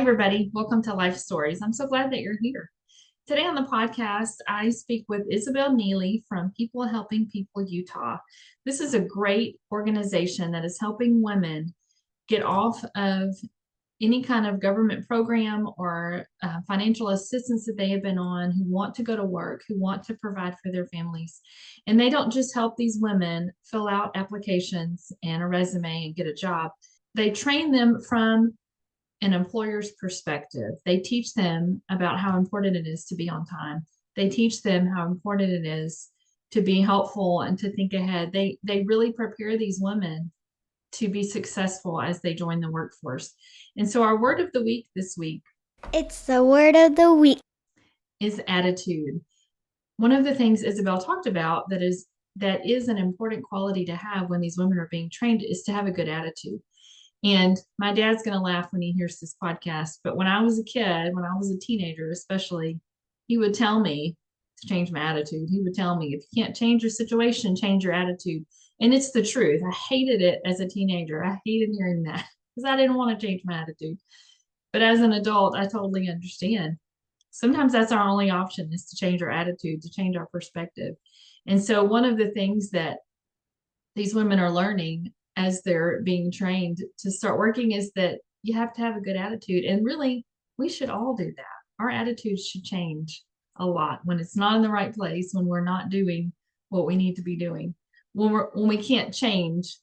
everybody. Welcome to Life Stories. I'm so glad that you're here. Today on the podcast, I speak with Izabel Neeley from People Helping People Utah. This is a great organization that is helping women get off of any kind of government program or financial assistance that they have been on, who want to go to work, who want to provide for their families. And they don't just help these women fill out applications and a resume and get a job. They train them from an employer's perspective. They teach them about how important it is to be on time. They teach them how important it is to be helpful and to think ahead. They really prepare these women to be successful as they join the workforce. And so our word of the week this week, it's the word of the week, is attitude. One of the things Izabel talked about that is an important quality to have when these women are being trained is to have a good attitude. And my dad's going to laugh when he hears this podcast. But when I was a kid, when I was a teenager, especially, he would tell me to change my attitude. He would tell me, if you can't change your situation, change your attitude. And it's the truth. I hated it as a teenager. I hated hearing that because I didn't want to change my attitude. But as an adult, I totally understand. Sometimes that's our only option, is to change our attitude, to change our perspective. And so one of the things that these women are learning as they're being trained to start working is that you have to have a good attitude. And really, we should all do that. Our attitudes should change a lot when it's not in the right place, when we're not doing what we need to be doing, when we can't change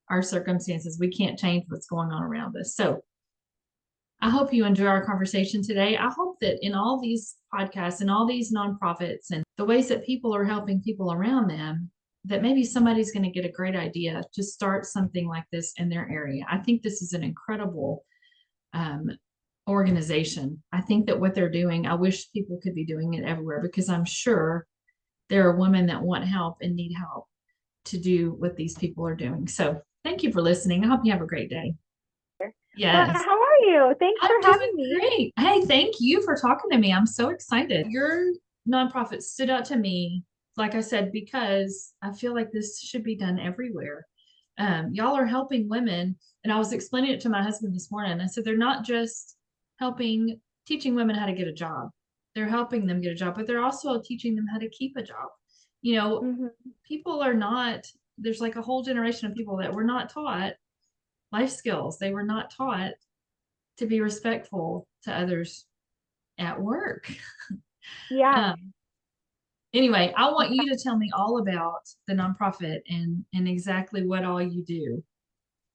our circumstances, we can't change what's going on around us. So I hope you enjoy our conversation today. I hope that in all these podcasts and all these nonprofits and the ways that people are helping people around them, that maybe somebody's going to get a great idea to start something like this in their area. I think this is an incredible organization. I think that what they're doing, I wish people could be doing it everywhere, because I'm sure there are women that want help and need help to do what these people are doing. So thank you for listening. I hope you have a great day. Yes. How are you? Thanks I'm for doing having me. great. Hey, thank you for talking to me. I'm so excited. Your nonprofit stood out to me, like I said, because I feel like this should be done everywhere. Y'all are helping women, and I was explaining it to my husband this morning. I said they're not just teaching women how to get a job. They're helping them get a job, but they're also teaching them how to keep a job. You know, people are not, there's like a whole generation of people that were not taught life skills. They were not taught to be respectful to others at work. Yeah. Anyway, I want you to tell me all about the nonprofit and exactly what all you do.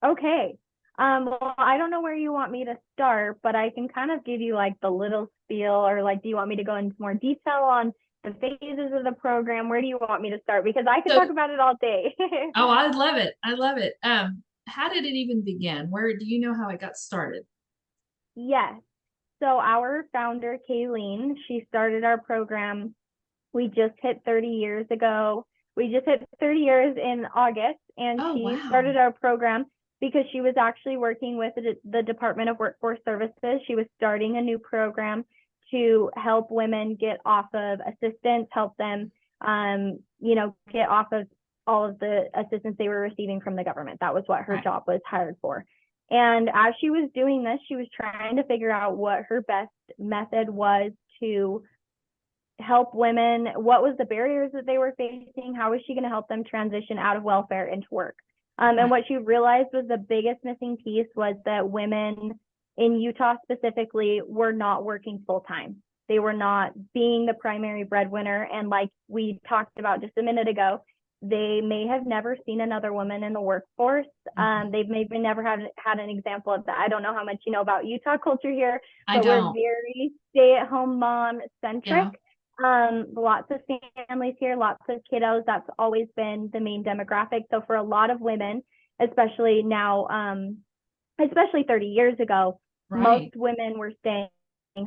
Okay. Well, I don't know where you want me to start, but I can kind of give you like the little spiel, or like, do you want me to go into more detail on the phases of the program? Where do you want me to start? Because I could So, talk about it all day. oh, I love it. I love it. How did it even begin? Where do you know how it got started? Yes. So our founder, Kayleen, she started our program. We just hit 30 years ago. We just hit 30 years in August, and Oh, she wow. started our program because she was actually working with the Department of Workforce Services. She was starting a new program to help women get off of assistance, help them, get off of all of the assistance they were receiving from the government. That was what her Right. job was hired for. And as she was doing this, she was trying to figure out what her best method was to help women. What was the barriers that they were facing? How was she going to help them transition out of welfare into work? And Right. what she realized was the biggest missing piece was that women in Utah specifically were not working full time. They were not being the primary breadwinner. And like we talked about just a minute ago, they may have never seen another woman in the workforce. They've maybe never had an example of that. I don't know how much you know about Utah culture here, I but we're don't. very stay-at-home mom centric. Yeah. Lots of families here, lots of kiddos. That's always been the main demographic. So for a lot of women, especially now, especially 30 years ago, most Right. women were staying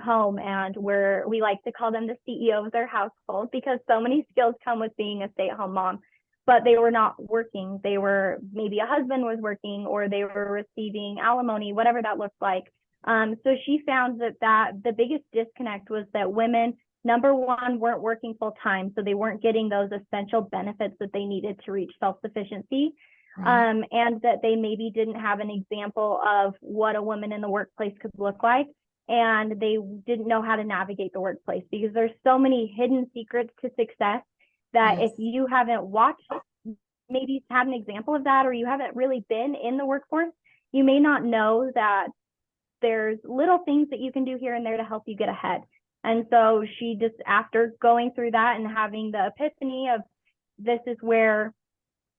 home, and we like to call them the CEO of their household, because so many skills come with being a stay-at-home mom. But they were not working. They were, maybe a husband was working, or they were receiving alimony, whatever that looked like. So she found that the biggest disconnect was that women, number one, weren't working full time, so they weren't getting those essential benefits that they needed to reach self-sufficiency. Right. And that they maybe didn't have an example of what a woman in the workplace could look like. and they didn't know how to navigate the workplace, because there's so many hidden secrets to success that if Yes. you haven't watched, maybe had an example of that, or you haven't really been in the workforce, you may not know that there's little things that you can do here and there to help you get ahead. And so she just, after going through that and having the epiphany of this is where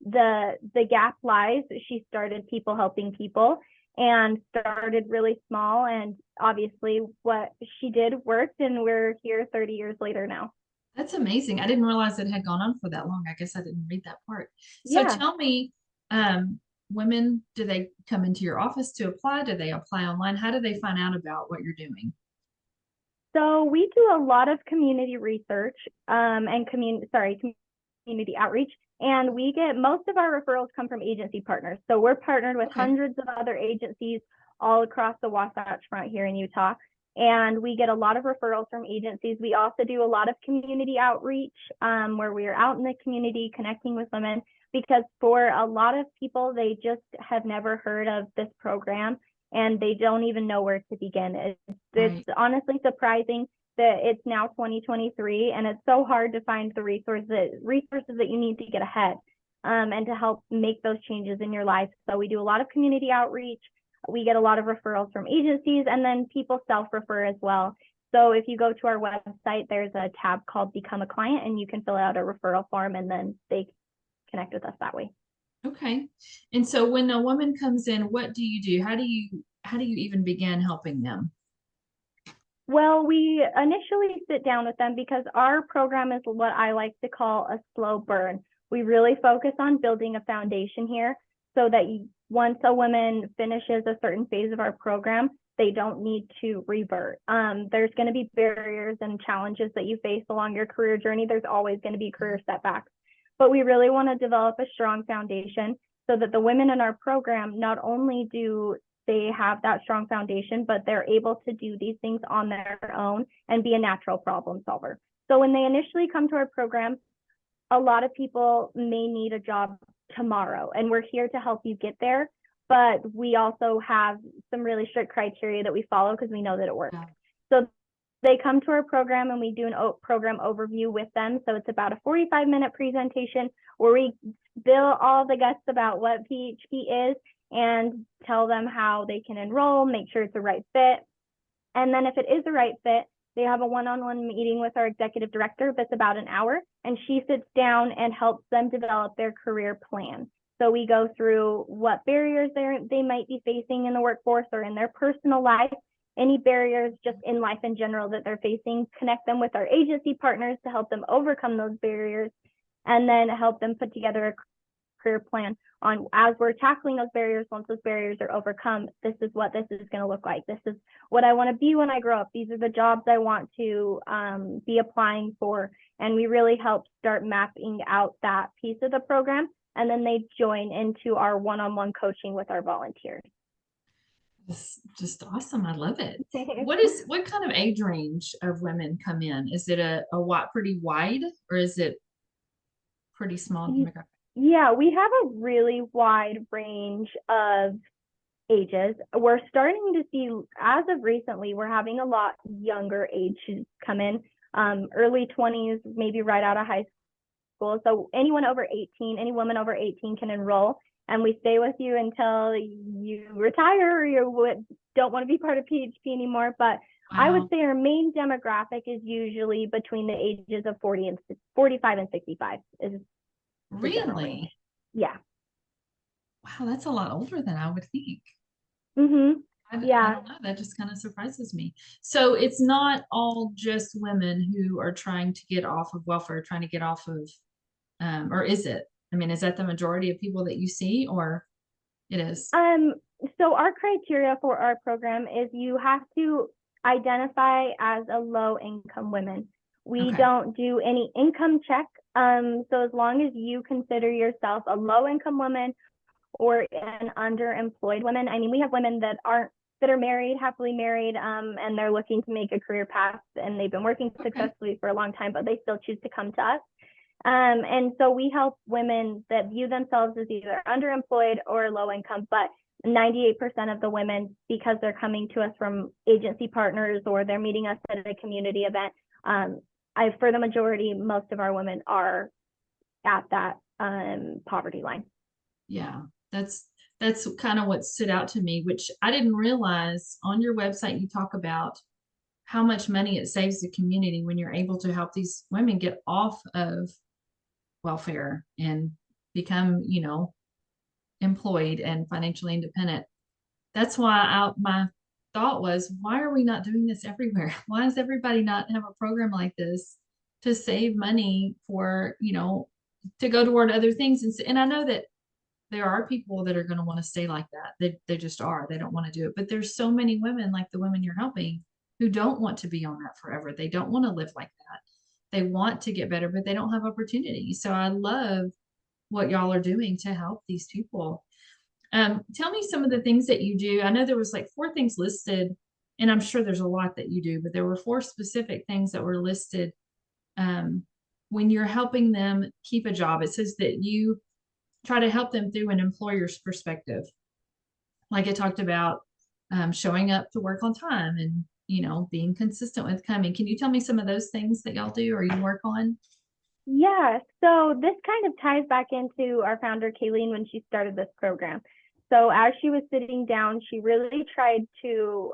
the gap lies, she started People Helping People, and started really small. And obviously what she did worked, and we're here 30 years later now. That's amazing. I didn't realize it had gone on for that long. I guess I didn't read that part. So Yeah. tell me, women, do they come into your office to apply? Do they apply online? How do they find out about what you're doing? So we do a lot of community research, and community outreach, and we get, most of our referrals come from agency partners. So we're partnered with Okay. hundreds of other agencies all across the Wasatch Front here in Utah, and we get a lot of referrals from agencies. We also do a lot of community outreach, where we are out in the community connecting with women, because for a lot of people, they just have never heard of this program, and they don't even know where to begin. It's Right. honestly surprising that it's now 2023, and it's so hard to find the resources that you need to get ahead, and to help make those changes in your life. So we do a lot of community outreach. We get a lot of referrals from agencies, and then people self-refer as well. So if you go to our website, there's a tab called Become a Client, and you can fill out a referral form, and then they connect with us that way. Okay. And so when a woman comes in, what do you do? How do you even begin helping them? Well, we initially sit down with them, because our program is what I like to call a slow burn. We really focus on building a foundation here, so that once a woman finishes a certain phase of our program, they don't need to revert. There's going to be barriers and challenges that you face along your career journey. There's always going to be career setbacks, but we really want to develop a strong foundation, so that the women in our program, not only do they have that strong foundation, but they're able to do these things on their own and be a natural problem solver. So when they initially come to our program, a lot of people may need a job tomorrow, and we're here to help you get there. But we also have some really strict criteria that we follow, because we know that it works. Yeah. So they come to our program, and we do an program overview with them. So it's about a 45-minute presentation where we spill all the guts about what PHP is, and tell them how they can enroll, make sure it's the right fit. And then if it is the right fit, they have a one-on-one meeting with our executive director that's about an hour, and she sits down and helps them develop their career plan. So we go through what barriers they might be facing in the workforce or in their personal life, any barriers just in life in general that they're facing, connect them with our agency partners to help them overcome those barriers, and then help them put together a career plan on, as we're tackling those barriers, once those barriers are overcome, this is what this is going to look like. This is what I want to be when I grow up. These are the jobs I want to be applying for. And we really help start mapping out that piece of the program. And then they join into our one-on-one coaching with our volunteers. It's just awesome. I love it. What kind of age range of women come in? Is it a pretty wide, or is it pretty small demographic? Yeah, we have a really wide range of ages. We're starting to see, as of recently, we're having a lot younger age come in, early 20s, maybe right out of high school. So anyone over 18, any woman over 18 can enroll, and we stay with you until you retire or you don't want to be part of PHP anymore. But I would Wow. say our main demographic is usually between the ages of 45 and 65 is the general range. Really? Yeah. Wow, that's a lot older than I would think. Mm-hmm. I Yeah. don't know. That just kind of surprises me. So it's not all just women who are trying to get off of welfare, trying to get off of, or is it? I mean, is that the majority of people that you see, or it is? Um, so our criteria for our program is you have to identify as a low income woman. We Okay. don't do any income check. So as long as you consider yourself a low income woman or an underemployed woman, I mean, we have women that are married, happily married, and they're looking to make a career path, and they've been working Okay. successfully for a long time, but they still choose to come to us. And so we help women that view themselves as either underemployed or low income, but 98% of the women, because they're coming to us from agency partners or they're meeting us at a community event, for the majority, most of our women are at that poverty line. Yeah, that's kind of what stood out to me, which I didn't realize. On your website you talk about how much money it saves the community when you're able to help these women get off of welfare and become, employed and financially independent. That's why my thought was, why are we not doing this everywhere? Why does everybody not have a program like this to save money for, to go toward other things? And I know that there are people that are going to want to stay like that. They just are. They don't want to do it. But there's so many women, like the women you're helping, who don't want to be on that forever. They don't want to live like that. They want to get better, but they don't have opportunity. So I love what y'all are doing to help these people. Tell me some of the things that you do. I know there was like 4 things listed, and I'm sure there's a lot that you do, but there were 4 specific things that were listed. When you're helping them keep a job, it says that you try to help them through an employer's perspective. Like I talked about, showing up to work on time and, being consistent with coming. Can you tell me some of those things that y'all do or you work on? Yeah, so this kind of ties back into our founder, Kayleen, when she started this program. So as she was sitting down, she really tried to,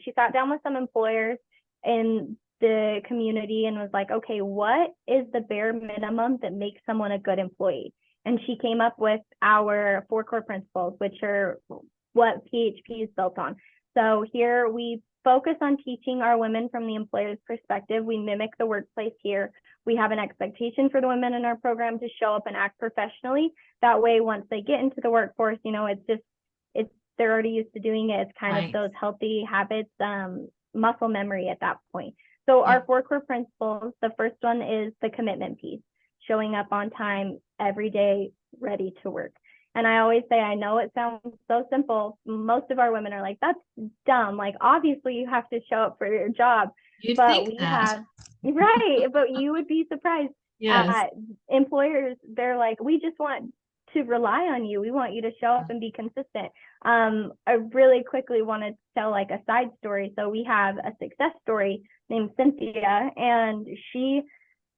she sat down with some employers in the community and was like, okay, what is the bare minimum that makes someone a good employee? And she came up with our 4 core principles, which are what PHP is built on. So here we focus on teaching our women from the employer's perspective. We mimic the workplace here. We have an expectation for the women in our program to show up and act professionally. That way, once they get into the workforce, they're already used to doing it. It's kind of those healthy habits, muscle memory at that point. So our 4 core principles, the first one is the commitment piece, showing up on time every day, ready to work. And I always say, I know it sounds so simple. Most of our women are like, that's dumb. Like, obviously you have to show up for your job. You'd but think we that. have, right. But you would be surprised. Yes. Employers, they're like, we just want to rely on you. We want you to show up and be consistent. I really quickly want to tell like a side story. So we have a success story named Cynthia, and she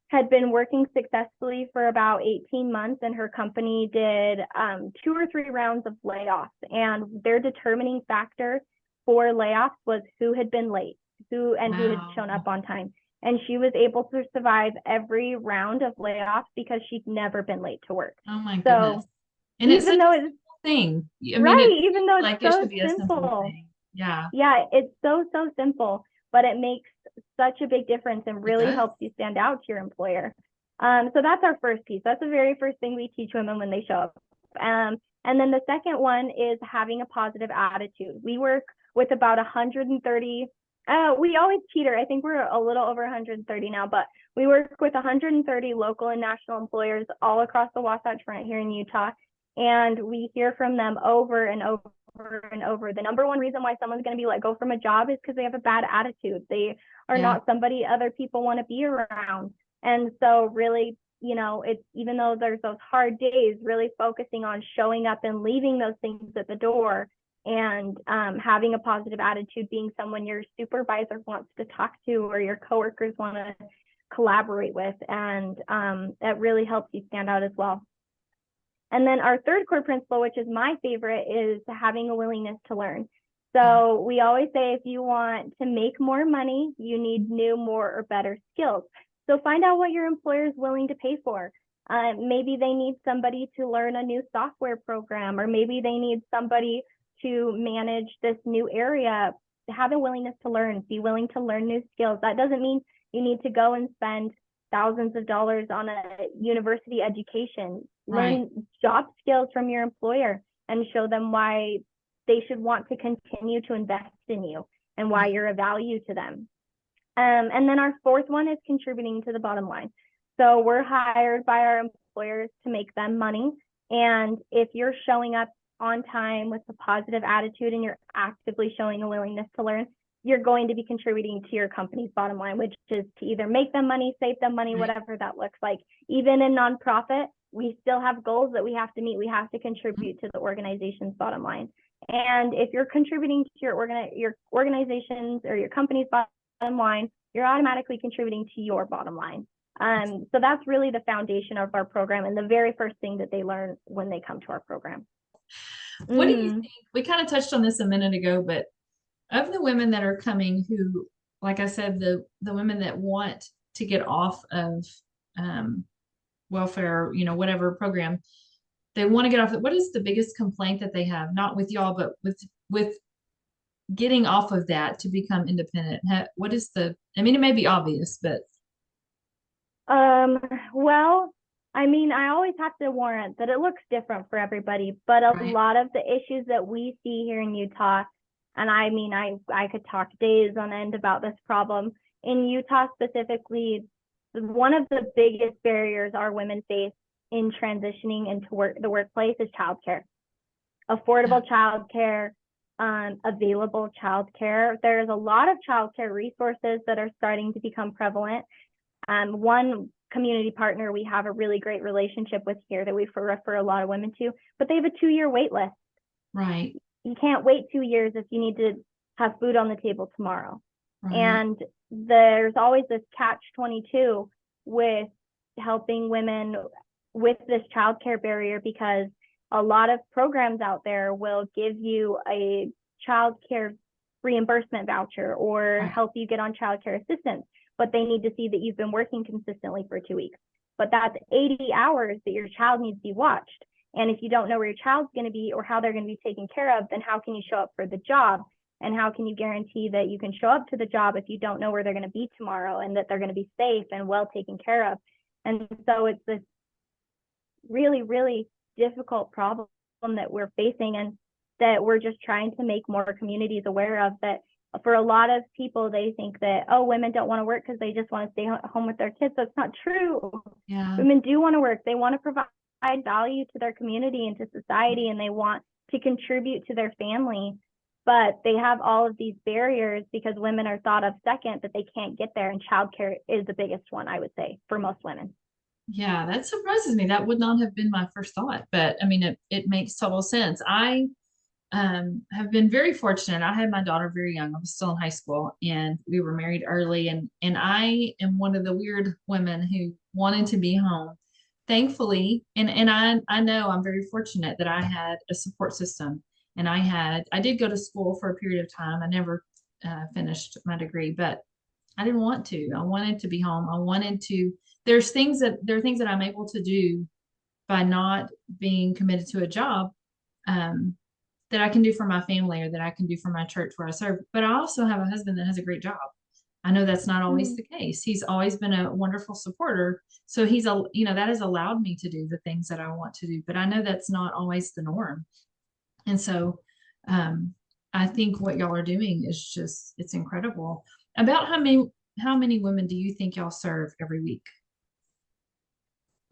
had been working successfully for about 18 months, and her company did 2 or 3 rounds of layoffs. And their determining factor for layoffs was who had been late, who had shown up on time. And she was able to survive every round of layoffs because she'd never been late to work. Oh my goodness. And it's such a simple thing. Even though it's so a simple thing. Yeah. Yeah, it's so simple, but it makes such a big difference and really helps you stand out to your employer. So that's our first piece. That's the very first thing we teach women when they show up. And then the second one is having a positive attitude. We work with about 130. We always teeter. I think we're a little over 130 now, but we work with 130 local and national employers all across the Wasatch Front here in Utah. And we hear from them over and over and over. The number one reason why someone's going to be let go from a job is because they have a bad attitude. They are not somebody other people want to be around. And so really, it's, even though there's those hard days, really focusing on showing up and leaving those things at the door, and having a positive attitude, being someone your supervisor wants to talk to or your coworkers want to collaborate with. And that really helps you stand out as well. And then our 3rd core principle, which is my favorite, is having a willingness to learn. So we always say, if you want to make more money, you need new, more, or better skills. So find out what your employer is willing to pay for. Maybe they need somebody to learn a new software program, or maybe they need somebody to manage this new area. Have a willingness to learn, be willing to learn new skills. That doesn't mean you need to go and spend thousands of dollars on a university education. Learn job skills from your employer and show them why they should want to continue to invest in you and why you're a value to them. And then our 4th one is contributing to the bottom line. So we're hired by our employers to make them money. And if you're showing up on time with a positive attitude and you're actively showing a willingness to learn, you're going to be contributing to your company's bottom line, which is to either make them money, save them money, whatever that looks like. Even in nonprofit, we still have goals that we have to meet. We have to contribute to the organization's bottom line. And if you're contributing to your organization's or your company's bottom line, you're automatically contributing to your bottom line. So that's really the foundation of our program and the very first thing that they learn when they come to our program. What do you think? We kind of touched on this a minute ago, but of the women that are coming who, like I said, the women that want to get off of welfare, whatever program, they want to get off. What is the biggest complaint that they have? Not with y'all, but with getting off of that to become independent. What is I mean, it may be obvious, but Well, I mean, I always have to warrant that it looks different for everybody, but a right. lot of the issues that we see here in Utah, and I mean, I could talk days on end about this problem. In Utah specifically, one of the biggest barriers our women face in transitioning into the workplace is childcare. Affordable childcare, available childcare. There's a lot of childcare resources that are starting to become prevalent. One community partner we have a really great relationship with here that we refer a lot of women to, but they have a 2-year wait list. Right. You can't wait 2 years if you need to have food on the table tomorrow. Right. And there's always this catch-22 with helping women with this childcare barrier, because a lot of programs out there will give you a childcare reimbursement voucher or right. help you get on childcare assistance, but they need to see that you've been working consistently for 2 weeks. But that's 80 hours that your child needs to be watched. And if you don't know where your child's going to be or how they're going to be taken care of, then how can you show up for the job? And how can you guarantee that you can show up to the job if you don't know where they're going to be tomorrow and that they're going to be safe and well taken care of? And so it's this really, really difficult problem that we're facing, and that we're just trying to make more communities aware of. That for a lot of people, they think that, oh, women don't want to work because they just want to stay home with their kids. That's not true. Yeah. Women do want to work. They want to provide value to their community and to society, and they want to contribute to their family. But they have all of these barriers because women are thought of second, that they can't get there. And childcare is the biggest one, I would say, for most women. Yeah, that surprises me. That would not have been my first thought, but I mean, it makes total sense. I have been very fortunate. I had my daughter very young. I was still in high school, and we were married early. And I am one of the weird women who wanted to be home. Thankfully, and I know I'm very fortunate that I had a support system, and I did go to school for a period of time. I never finished my degree, but I didn't want to. I wanted to be home. I wanted to. There are things that I'm able to do by not being committed to a job, um, that I can do for my family or that I can do for my church where I serve. But I also have a husband that has a great job. I know that's not always the case. He's always been a wonderful supporter. So that has allowed me to do the things that I want to do. But I know that's not always the norm. And so um, I think what y'all are doing is it's incredible. About how many women do you think y'all serve every week?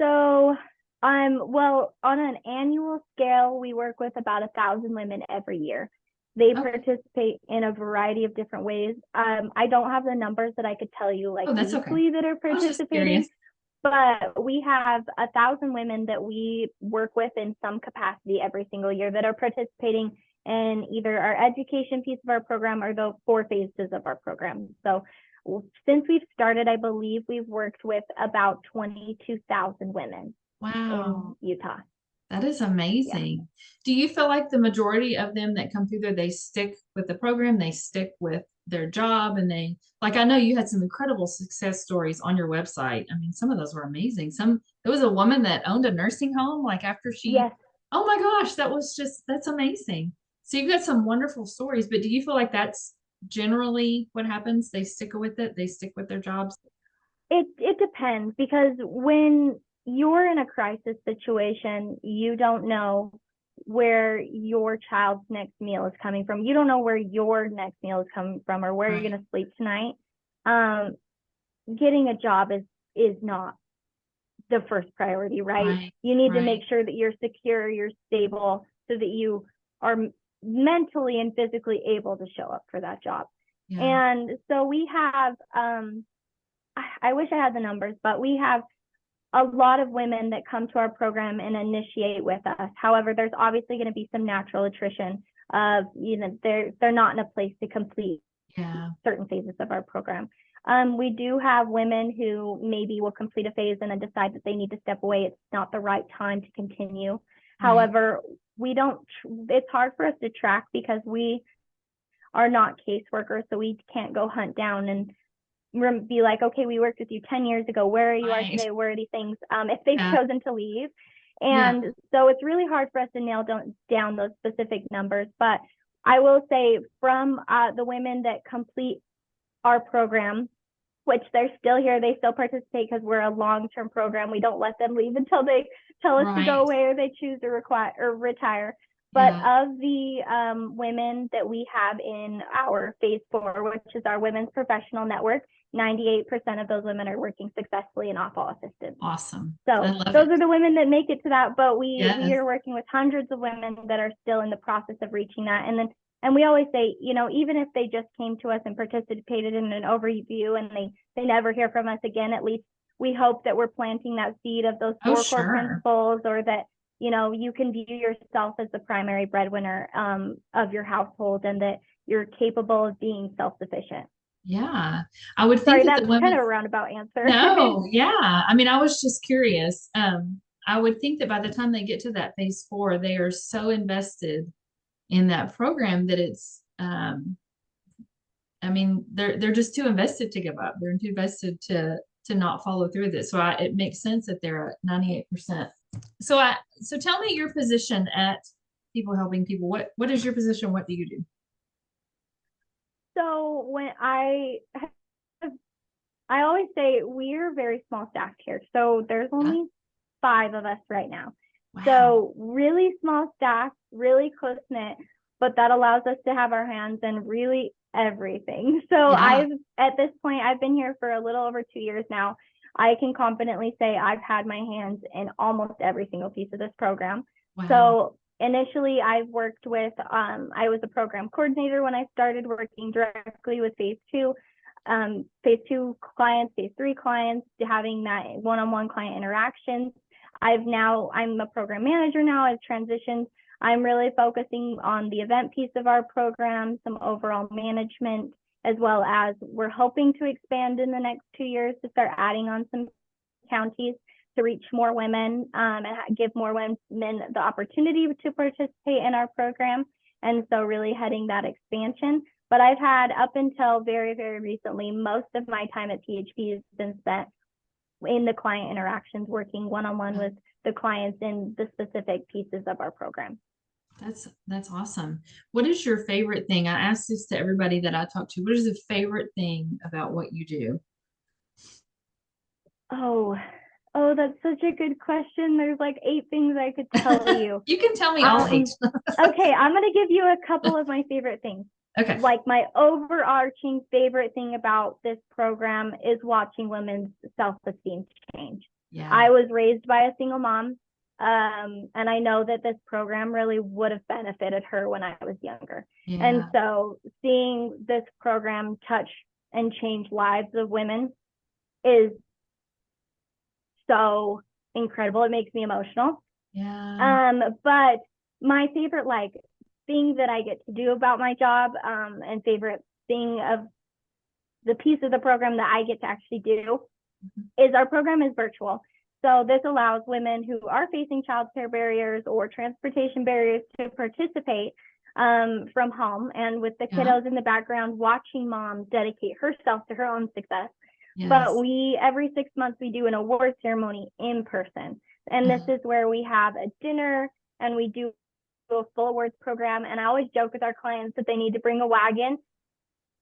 So, well, on an annual scale, we work with about 1,000 women every year. They Okay. participate in a variety of different ways. I don't have the numbers that I could tell you like Oh, that's okay. weekly that are I was just participating, curious. but we have 1,000 women that we work with in some capacity every single year that are participating in either our education piece of our program or the 4 phases of our program. So since we've started, I believe we've worked with about 22,000 women Wow. in Utah. That is Yeah. amazing. Do you feel like the majority of them that come through there, they stick with the program, they stick with their job, and I know you had some incredible success stories on your website. I mean, some of those were amazing. There was a woman that owned a nursing home, like after Yes. oh my gosh, that's amazing. So you've got some wonderful stories, but do you feel like that's generally what happens? They stick with it, they stick with their jobs? It depends, because when you're in a crisis situation, you don't know where your child's next meal is coming from. You don't know where your next meal is coming from or where you're Right. going to sleep tonight. Getting a job is not the first priority, right? Right. You need to make Right. sure that you're secure, you're stable, so that you are mentally and physically able to show up for that job. Yeah. And so we have, I wish I had the numbers, but we have a lot of women that come to our program and initiate with us. However, there's obviously going to be some natural attrition. of, you know, they're not in a place to complete Yeah. certain phases of our program. We do have women who maybe will complete a phase and then decide that they need to step away. It's not the right time to continue. Right. However, we don't, it's hard for us to track because we are not caseworkers, so we can't go hunt down and be like, okay, we worked with you 10 years ago. Where you are Right. today? Where are these things? If they've Yeah. chosen to leave. Yeah. And so it's really hard for us to nail down those specific numbers. But I will say from the women that complete our program, which they're still here, they still participate because we're a long-term program. We don't let them leave until they tell us to go Right. away or they choose to retire. But Yeah. of the women that we have in our phase 4, which is our women's professional network, 98% of those women are working successfully in off-all assistance. Awesome. I So love those it. are the women that make it to that, but we Yes. are working with hundreds of women that are still in the process of reaching that. And we always say, you know, even if they just came to us and participated in an overview and they never hear from us again, at least we hope that we're planting that seed of those Oh, 4 core sure. principles, or that, you know, you can view yourself as the primary breadwinner of your household, and that you're capable of being self-sufficient. Yeah. I would think Sorry, that the that's kind women, of a roundabout answer. no, yeah. I mean, I was just curious. I would think that by the time they get to that phase 4, they are so invested in that program that it's, I mean, they're just too invested to give up. They're too invested to not follow through with it. So it makes sense that they're at 98%. So tell me your position at People Helping People. What is your position? What do you do? So when I always say we're very small staffed here. So there's Yeah. only 5 of us right now. Wow. So really small staff, really close knit, but that allows us to have our hands in really everything. So Yeah. at this point, I've been here for a little over 2 years now. I can confidently say I've had my hands in almost every single piece of this program. Wow. So initially I've worked with, I was a program coordinator when I started working directly with phase 2. Phase 2 clients, phase 3 clients, having that one-on-one client interactions. I'm a program manager now. I've transitioned. I'm really focusing on the event piece of our program, some overall management, as well as we're hoping to expand in the next 2 years to start adding on some counties to reach more women, and give more women the opportunity to participate in our program. And so really heading that expansion. But I've had, up until very, very recently, most of my time at PHP has been spent in the client interactions, working one-on-one with the clients in the specific pieces of our program. That's awesome. What is your favorite thing? I ask this to everybody that I talk to. What is the favorite thing about what you do? Oh, that's such a good question. There's like 8 things I could tell you. You can tell me all 8. Okay, I'm gonna give you a couple of my favorite things. Okay. Like, my overarching favorite thing about this program is watching women's self-esteem change. Yeah. I was raised by a single mom, and I know that this program really would have benefited her when I was younger. Yeah. And so seeing this program touch and change lives of women is so incredible. It makes me emotional. Yeah. But my favorite thing that I get to do about my job, and favorite thing of the piece of the program that I get to actually do, is our program is virtual. So this allows women who are facing childcare barriers or transportation barriers to participate from home, and with the kiddos in the background, watching mom dedicate herself to her own success. Yes. But every 6 months, we do an award ceremony in person. And this is where we have a dinner and we do a full awards program. And I always joke with our clients that they need to bring a wagon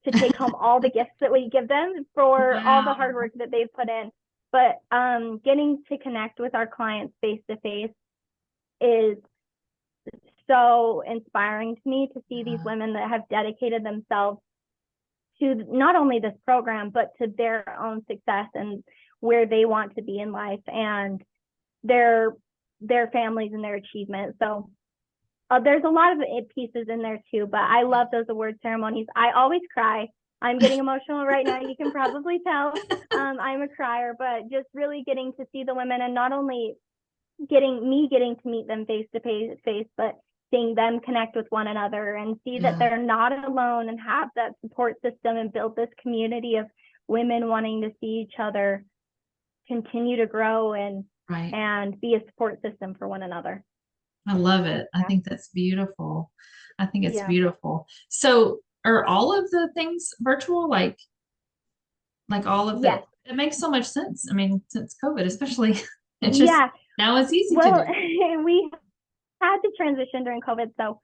to take home all the gifts that we give them for all the hard work that they've put in. But getting to connect with our clients face to face is so inspiring to me, to see these women that have dedicated themselves to not only this program, but to their own success and where they want to be in life, and their families and their achievements. So there's a lot of pieces in there too, but I love those award ceremonies. I always cry. I'm getting emotional right now. You can probably tell. I'm a crier, but just really getting to see the women, and not only getting to meet them face to face, but seeing them connect with one another and see that they're not alone and have that support system and build this community of women wanting to see each other continue to grow and be a support system for one another. I love it. I think that's beautiful. I think it's beautiful. So are all of the things virtual? Like all of that? It makes so much sense. I mean, since COVID, especially, it's just now it's easy to do. We had to transition during COVID. So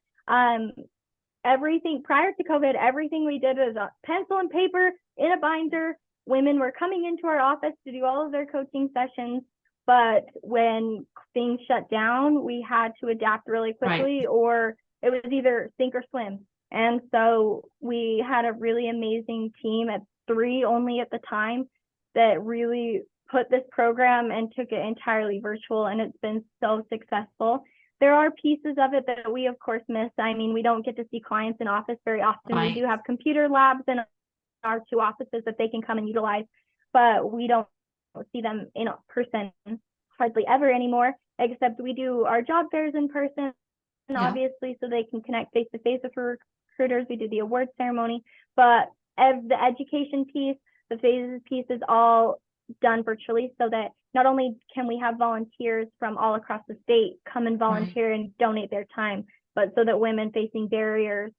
everything prior to COVID, everything we did was pencil and paper in a binder. Women were coming into our office to do all of their coaching sessions. But when things shut down, we had to adapt really quickly, or it was either sink or swim. And so we had a really amazing team at 3 only at the time that really put this program and took it entirely virtual, and it's been so successful. There are pieces of it that we of course miss. I mean, we don't get to see clients in office very often. We do have computer labs in our 2 offices that they can come and utilize, but we don't see them in person hardly ever anymore, except we do our job fairs in person, obviously, so they can connect face to face with recruiters. We do the award ceremony, but the education piece, the phases piece is all done virtually, so that not only can we have volunteers from all across the state come and volunteer and donate their time, but so that women facing barriers,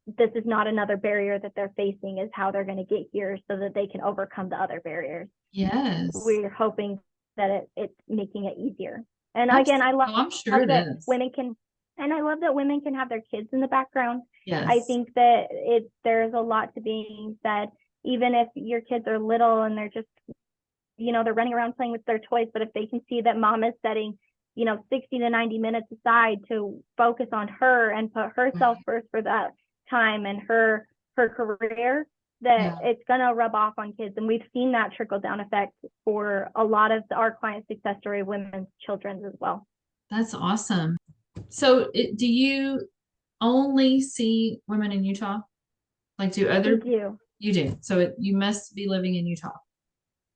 this is not another barrier that they're facing, is how they're going to get here so that they can overcome the other barriers. Yes. We're hoping that it's making it easier. And again, I love that women can, and I love that women can have their kids in the background. Yes. I think that there's a lot to being said, even if your kids are little and they're just, they're running around playing with their toys, but if they can see that mom is setting, 60 to 90 minutes aside to focus on her and put herself first for that time and her career, that it's going to rub off on kids. And we've seen that trickle down effect for a lot of our client success story women's children as well. That's awesome. So do you only see women in Utah? Like do other? We do. You do. So you must be living in Utah.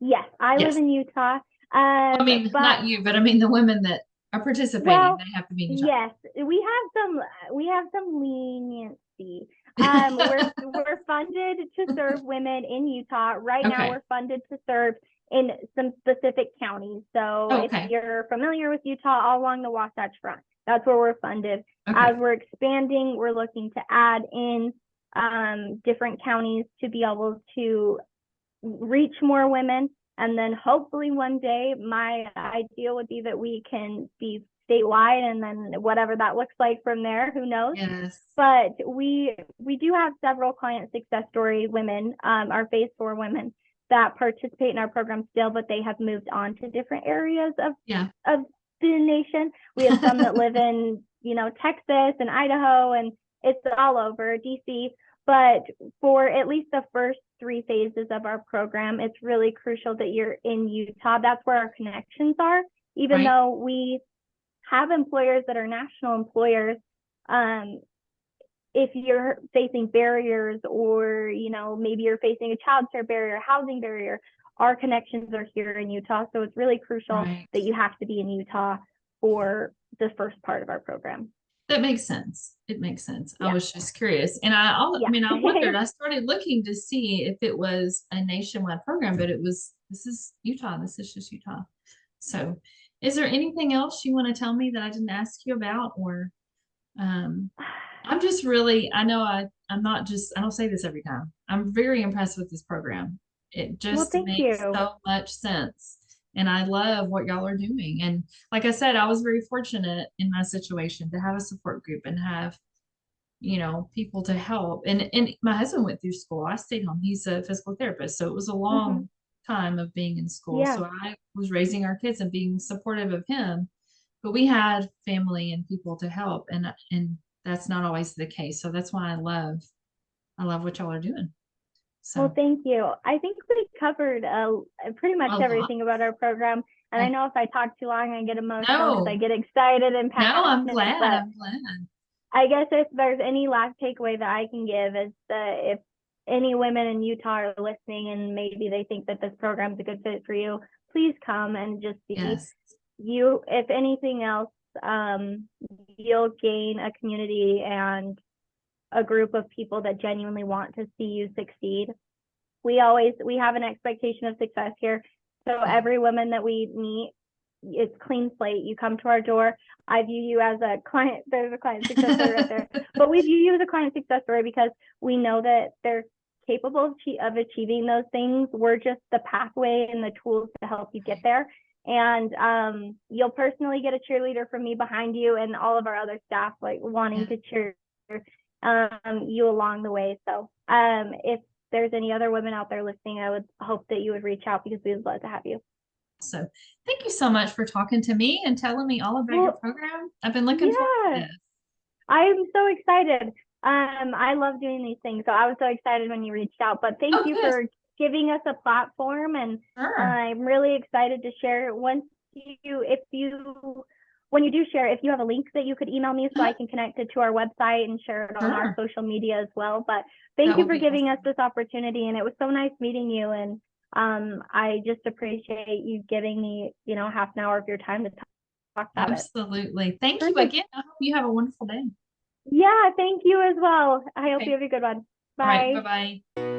Yes, I live in Utah. I mean, not you, but I mean the women that are participating, they have to be in Utah. Yes, we have some leniency. We're funded to serve women in Utah. Right now, we're funded to serve in some specific counties. So if you're familiar with Utah, all along the Wasatch Front, that's where we're funded. As we're expanding, we're looking to add in different counties to be able to reach more women. And then hopefully one day, my ideal would be that we can be statewide, and then whatever that looks like from there, who knows? Yes. But we do have several client success story women, our phase 4 women that participate in our program still, but they have moved on to different areas of the nation. We have some that live in, Texas and Idaho, and it's all over DC. But for at least the first 3 phases of our program, it's really crucial that you're in Utah. That's where our connections are, even though we have employers that are national employers. If you're facing barriers, or maybe you're facing a childcare barrier, housing barrier, our connections are here in Utah. So it's really crucial that you have to be in Utah for the first part of our program. That makes sense. It makes sense. I was just curious, and I wondered. I started looking to see if it was a nationwide program, but this is Utah. This is just Utah. So, is there anything else you want to tell me that I didn't ask you about, or I'm just really, I'm not just, I don't say this every time. I'm very impressed with this program. It just makes so much sense. And I love what y'all are doing. And like I said, I was very fortunate in my situation to have a support group and have, people to help. And my husband went through school. I stayed home. He's a physical therapist. So it was a long time of being in school. So I was raising our kids and being supportive of him. But we had family and people to help. And that's not always the case. So that's why I love what y'all are doing. So. Well, thank you. I think we covered pretty much everything about our program. And I know if I talk too long, I get emotional because I get excited and passionate. No, I'm glad. I'm glad. I guess if there's any last takeaway that I can give is that if any women in Utah are listening and maybe they think that this program is a good fit for you, please come and just see. If anything else, you'll gain a community and a group of people that genuinely want to see you succeed. We have an expectation of success here. So every woman that we meet, it's clean slate. You come to our door. I view you as a client. There's a client success story right there. But we view you as a client success story because we know that they're capable of achieving those things. We're just the pathway and the tools to help you get there. And you'll personally get a cheerleader from me behind you, and all of our other staff like wanting to cheer you along the way. So if there's any other women out there listening, I would hope that you would reach out because we would love to have you. So thank you so much for talking to me and telling me all about your program. I've been looking forward to this. I'm so excited. I love doing these things. So I was so excited when you reached out, but thank you for giving us a platform, and I'm really excited to share. When you do share, if you have a link that you could email me so I can connect it to our website and share it on our social media as well. But thank you for giving us this opportunity, and it was so nice meeting you. And I just appreciate you giving me, half an hour of your time to talk about it. Absolutely. Thank you again. I hope you have a wonderful day. Yeah, thank you as well. I hope you have a good one. Bye. All right, bye-bye.